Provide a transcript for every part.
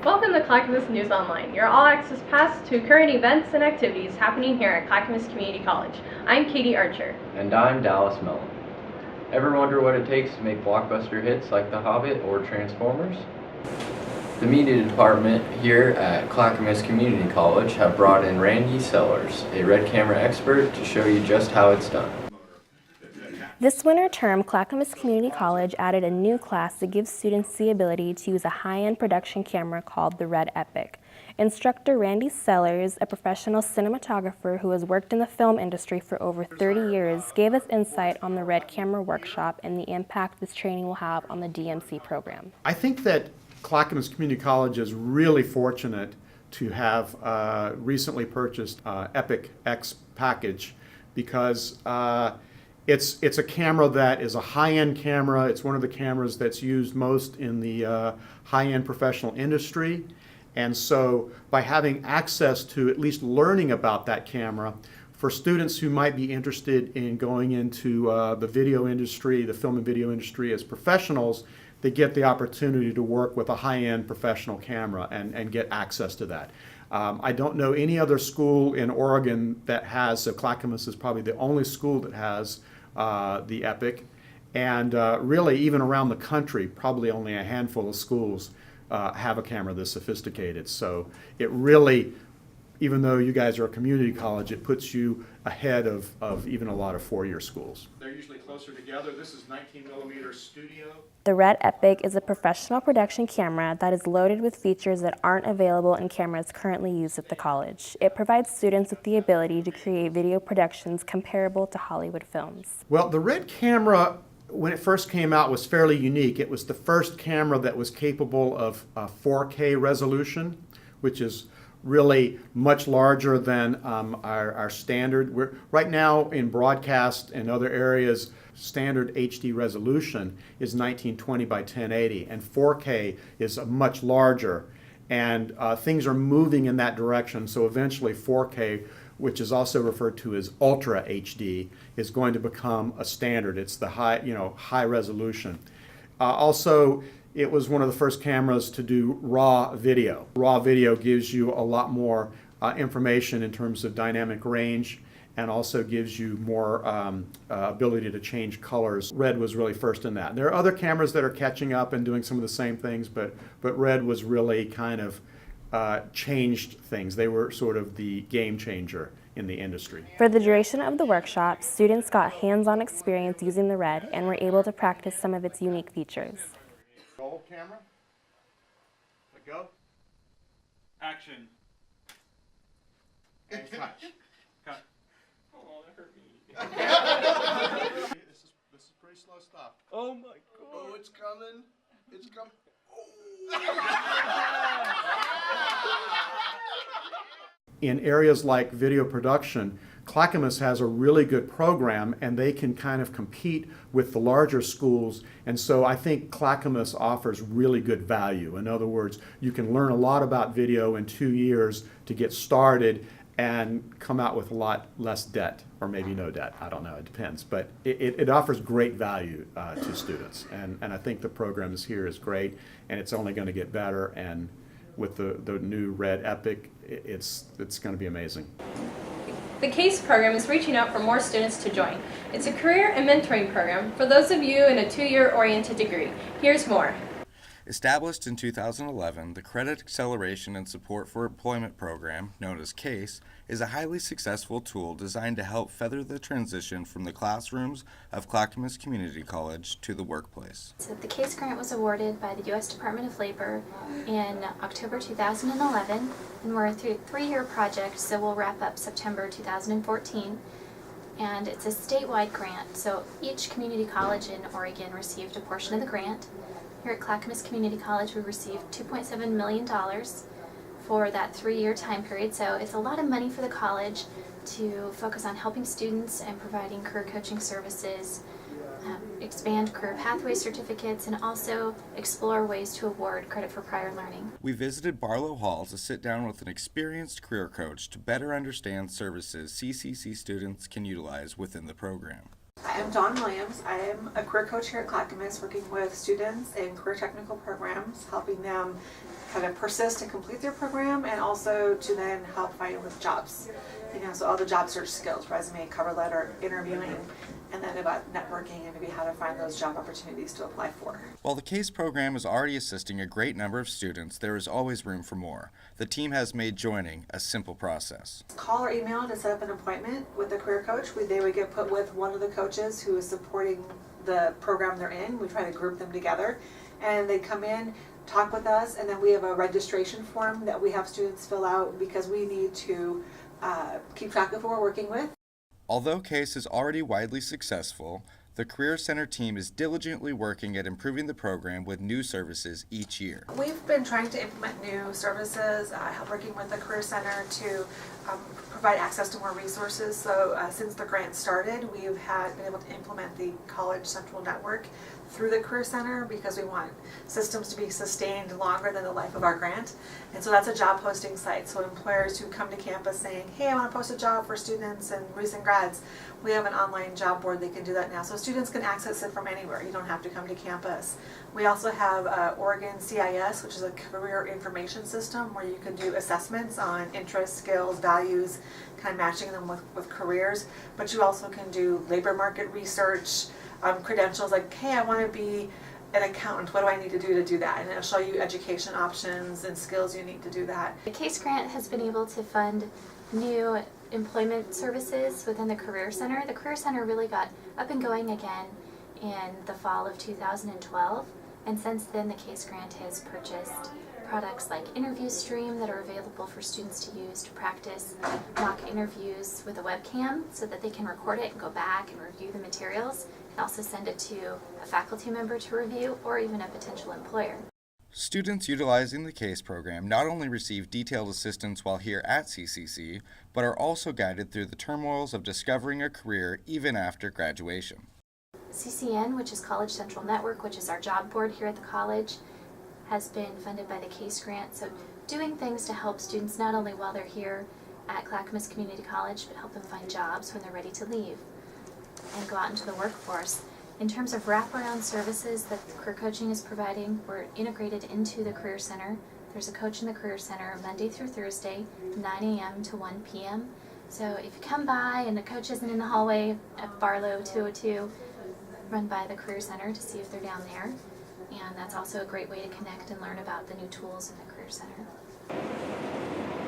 Welcome to Clackamas News Online, your all-access pass to current events and activities happening here at Clackamas Community College. I'm Katie Archer. And I'm Dallas Mellon. Ever wonder what it takes to make blockbuster hits like The Hobbit or Transformers? The media department here at Clackamas Community College have brought in Randy Sellers, a red camera expert, to show you just how it's done. This winter term, Clackamas Community College added a new class that gives students the ability to use a high-end production camera called the Red Epic. Instructor Randy Sellers, a professional cinematographer who has worked in the film industry for over 30 years, gave us insight on the Red Camera Workshop and the impact this training will have on the DMC program. I think that Clackamas Community College is really fortunate to have recently purchased Epic X package because it's a camera that is a high-end camera. It's one of the cameras that's used most in the high-end professional industry. And so by having access to at least learning about that camera, for students who might be interested in going into the video industry, the film and video industry as professionals, they get the opportunity to work with a high-end professional camera and get access to that. I don't know any other school in Oregon that has, so Clackamas is probably the only school that has the Epic, and really even around the country, probably only a handful of schools have a camera this sophisticated. So it really, even though you guys are a community college, it puts you ahead of even a lot of four-year schools. They're usually closer together. This is 19mm studio. The Red Epic is a professional production camera that is loaded with features that aren't available in cameras currently used at the college. It provides students with the ability to create video productions comparable to Hollywood films. Well, the Red camera, when it first came out, was fairly unique. It was the first camera that was capable of 4K resolution, which is really much larger than our standard. Right now in broadcast and other areas, standard HD resolution is 1920 by 1080, and 4K is much larger. And things are moving in that direction, so eventually 4K, which is also referred to as Ultra HD, is going to become a standard. It's the high resolution. Also, it was one of the first cameras to do raw video. Raw video gives you a lot more information in terms of dynamic range, and also gives you more ability to change colors. Red was really first in that. There are other cameras that are catching up and doing some of the same things, but Red was really kind of changed things. They were sort of the game changer in the industry. For the duration of the workshop, students got hands-on experience using the Red and were able to practice some of its unique features. Roll camera. Let go. Action. And touch. Cut. Oh, that hurt me. This is pretty slow stuff. Oh my god. Oh, it's coming. It's coming. In areas like video production, Clackamas has a really good program, and they can kind of compete with the larger schools. And so I think Clackamas offers really good value. In other words, you can learn a lot about video in 2 years to get started and come out with a lot less debt, or maybe no debt. I don't know, it depends. But it offers great value to students. And I think the program here is great, and it's only going to get better. And with the new Red Epic, it's going to be amazing. The CASE program is reaching out for more students to join. It's a career and mentoring program for those of you in a 2-year oriented degree. Here's more. Established in 2011, the Credit Acceleration and Support for Employment program, known as CASE, is a highly successful tool designed to help feather the transition from the classrooms of Clackamas Community College to the workplace. So the CASE grant was awarded by the U.S. Department of Labor in October 2011, and we're a 3-year project, so we'll wrap up September 2014. And it's a statewide grant, so each community college in Oregon received a portion of the grant. Here at Clackamas Community College, we received $2.7 million for that 3-year time period, so it's a lot of money for the college to focus on helping students and providing career coaching services, expand career pathway certificates, and also explore ways to award credit for prior learning. We visited Barlow Hall to sit down with an experienced career coach to better understand services CCC students can utilize within the program. I am Dawn Williams. I am a career coach here at Clackamas, working with students in career technical programs, helping them kind of persist and complete their program, and also to then help find with jobs. So all the job search skills, resume, cover letter, interviewing, and then about networking and maybe how to find those job opportunities to apply for. While the CASE program is already assisting a great number of students, there is always room for more. The team has made joining a simple process. Call or email to set up an appointment with a career coach. They would get put with one of the coaches who is supporting the program they're in. We try to group them together, and they come in, talk with us, and then we have a registration form that we have students fill out because we need to keep track of who we're working with. Although CASE is already widely successful, the Career Center team is diligently working at improving the program with new services each year. We've been trying to implement new services, working with the Career Center to provide access to more resources. So since the grant started, we've been able to implement the College Central Network through the Career Center because we want systems to be sustained longer than the life of our grant. And so that's a job posting site. So employers who come to campus saying, hey, I want to post a job for students and recent grads, we have an online job board. They can do that now. So students can access it from anywhere. You don't have to come to campus. We also have Oregon CIS, which is a career information system where you can do assessments on interests, skills, values, kind of matching them with careers. But you also can do labor market research, credentials like, hey, I want to be an accountant. What do I need to do that? And it'll show you education options and skills you need to do that. The CASE grant has been able to fund new employment services within the Career Center. The Career Center really got up and going again in the fall of 2012, and since then the CASE grant has purchased products like Interview Stream that are available for students to use to practice mock interviews with a webcam so that they can record it and go back and review the materials and also send it to a faculty member to review or even a potential employer. Students utilizing the CASE program not only receive detailed assistance while here at CCC, but are also guided through the turmoils of discovering a career even after graduation. CCN, which is College Central Network, which is our job board here at the college, has been funded by the CASE grant. So doing things to help students not only while they're here at Clackamas Community College, but help them find jobs when they're ready to leave and go out into the workforce. In terms of wraparound services that career coaching is providing, we're integrated into the Career Center. There's a coach in the Career Center Monday through Thursday, 9 a.m. to 1 p.m. So if you come by and the coach isn't in the hallway at Barlow 202, run by the Career Center to see if they're down there. And that's also a great way to connect and learn about the new tools in the Career Center.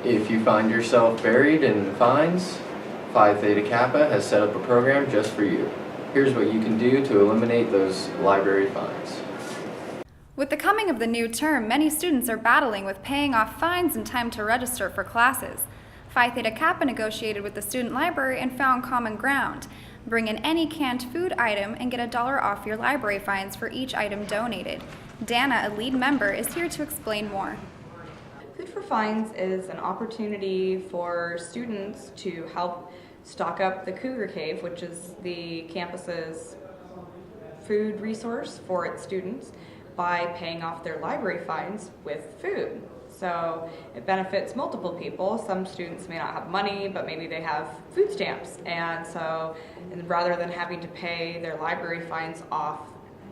If you find yourself buried in fines, Phi Theta Kappa has set up a program just for you. Here's what you can do to eliminate those library fines. With the coming of the new term, many students are battling with paying off fines and time to register for classes. Phi Theta Kappa negotiated with the student library and found common ground. Bring in any canned food item and get $1 off your library fines for each item donated. Dana, a lead member, is here to explain more. Food for Fines is an opportunity for students to help stock up the Cougar Cave, which is the campus's food resource for its students, by paying off their library fines with food. So it benefits multiple people. Some students may not have money, but maybe they have food stamps. And so rather than having to pay their library fines off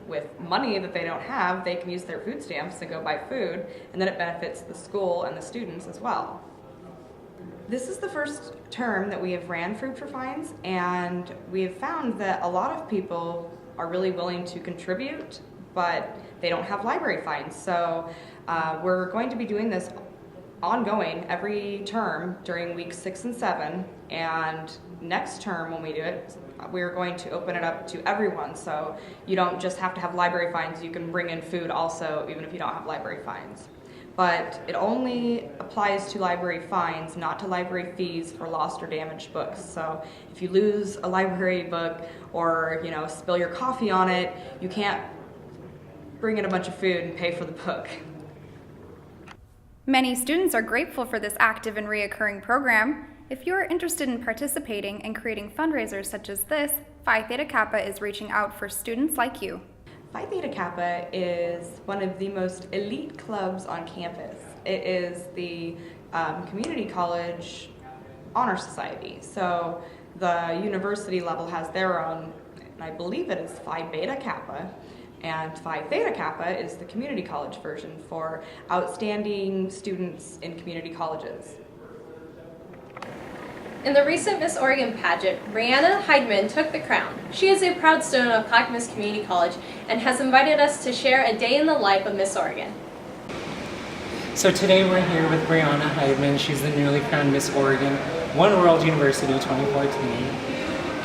with money that they don't have, they can use their food stamps to go buy food, and then it benefits the school and the students as well. This is the first term that we have ran Food for Fines, and we have found that a lot of people are really willing to contribute, but they don't have library fines. So we're going to be doing this ongoing every term during weeks 6 and 7, and next term when we do it, we're going to open it up to everyone. So you don't just have to have library fines, you can bring in food also even if you don't have library fines. But it only applies to library fines, not to library fees for lost or damaged books. So if you lose a library book or spill your coffee on it, you can't bring in a bunch of food and pay for the book. Many students are grateful for this active and reoccurring program. If you are interested in participating and creating fundraisers such as this, Phi Theta Kappa is reaching out for students like you. Phi Theta Kappa is one of the most elite clubs on campus. It is the community college honor society. So the university level has their own, and I believe it is Phi Beta Kappa, And Phi Theta Kappa is the community college version for outstanding students in community colleges. In the recent Miss Oregon pageant, Brianna Heidman took the crown. She is a proud student of Clackamas Community College and has invited us to share a day in the life of Miss Oregon. So today we're here with Brianna Heidman. She's the newly crowned Miss Oregon, One World University 2014.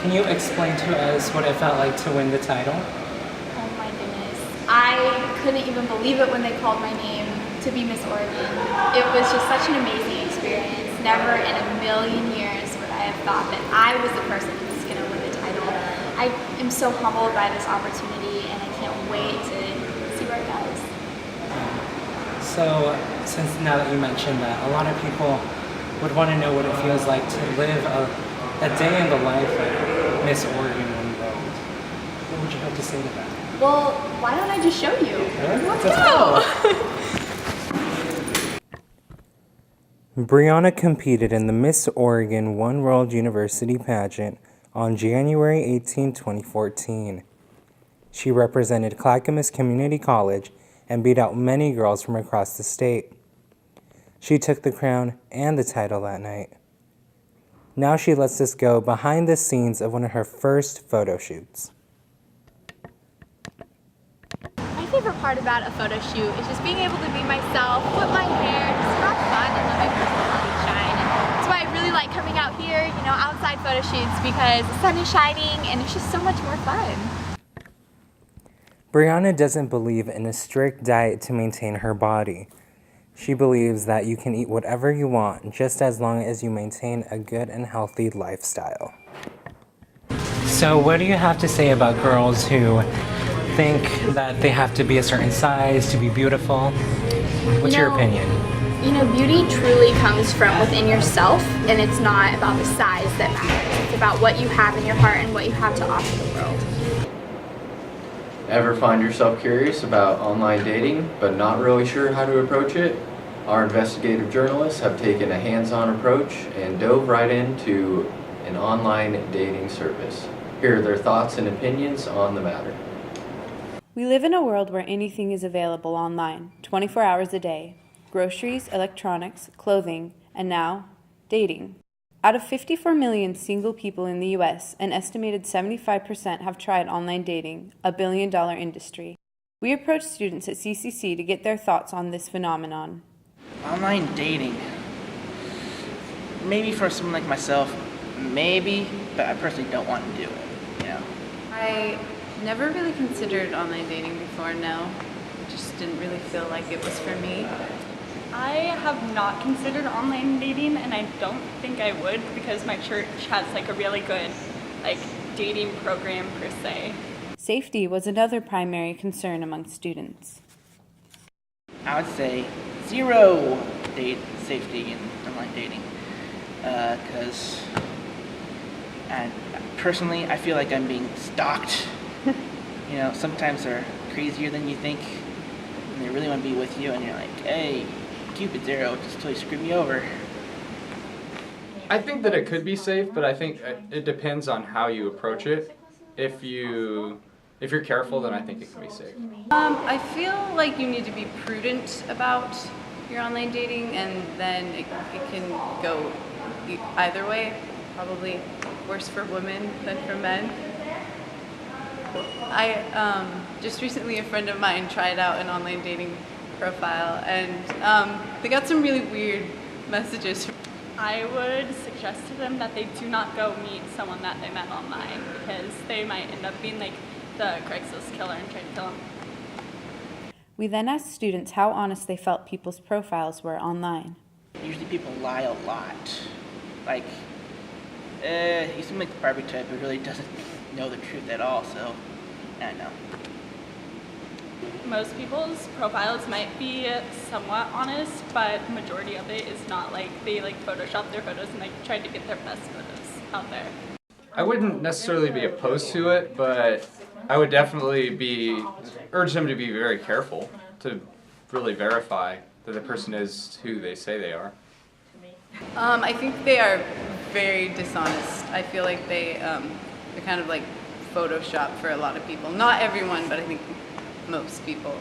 Can you explain to us what it felt like to win the title? Oh my goodness. I couldn't even believe it when they called my name to be Miss Oregon. It was just such an amazing experience. Never in a million years would I have thought that I was the person who was going to win the title. I am so humbled by this opportunity and I can't wait to see where it goes. So, since now that you mentioned that, a lot of people would want to know what it feels like to live a day in the life of Miss Oregon One World. What would you have to say to that? Well, why don't I just show you? Let's go! Brianna competed in the Miss Oregon One World University pageant on January 18, 2014. She represented Clackamas Community College and beat out many girls from across the state. She took the crown and the title that night. Now she lets us go behind the scenes of one of her first photo shoots. My favorite part about a photo shoot is just being able to be myself, flip my hair, just have fun and let my personality shine. And that's why I really like coming out here, outside photo shoots because the sun is shining and it's just so much more fun. Brianna doesn't believe in a strict diet to maintain her body. She believes that you can eat whatever you want just as long as you maintain a good and healthy lifestyle. So what do you have to say about girls who think that they have to be a certain size to be beautiful? What's your opinion? Beauty truly comes from within yourself, and it's not about the size that matters. It's about what you have in your heart and what you have to offer the world. Ever find yourself curious about online dating, but not really sure how to approach it? Our investigative journalists have taken a hands-on approach and dove right into an online dating service. Here are their thoughts and opinions on the matter. We live in a world where anything is available online, 24 hours a day. Groceries, electronics, clothing, and now, dating. Out of 54 million single people in the U.S., an estimated 75% have tried online dating, a billion-dollar industry. We approached students at CCC to get their thoughts on this phenomenon. Online dating. Maybe for someone like myself, maybe, but I personally don't want to do it, I never really considered online dating before, no. It just didn't really feel like it was for me. I have not considered online dating, and I don't think I would because my church has a really good dating program per se. Safety was another primary concern among students. I would say zero safety in online dating because personally I feel like I'm being stalked. Sometimes they're crazier than you think and they really want to be with you and you're like, hey, Cupid's arrow just totally screwed me over. I think that it could be safe, but I think it depends on how you approach it. If you're careful, then I think it can be safe. I feel like you need to be prudent about your online dating, and then it can go either way. Probably worse for women than for men. Just recently a friend of mine tried out an online dating profile, and they got some really weird messages. I would suggest to them that they do not go meet someone that they met online because they might end up being the Craigslist killer and try to kill them. We then asked students how honest they felt people's profiles were online. Usually people lie a lot. You seem like the Barbie type who really doesn't know the truth at all, so I don't know. Most people's profiles might be somewhat honest, but the majority of it is not. They Photoshop their photos and try to get their best photos out there. I wouldn't necessarily be opposed to it, but I would definitely urge them to be very careful to really verify that the person is who they say they are. I think they are very dishonest. I feel like they're kind of Photoshop for a lot of people. Not everyone, but I think most people.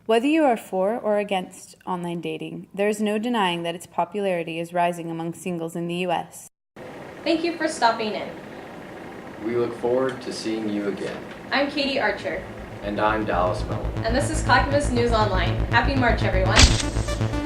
Whether you are for or against online dating, there is no denying that its popularity is rising among singles in the U.S. Thank you for stopping in. We look forward to seeing you again. I'm Katie Archer. And I'm Dallas Mellon. And this is Clackamas News Online. Happy March, everyone.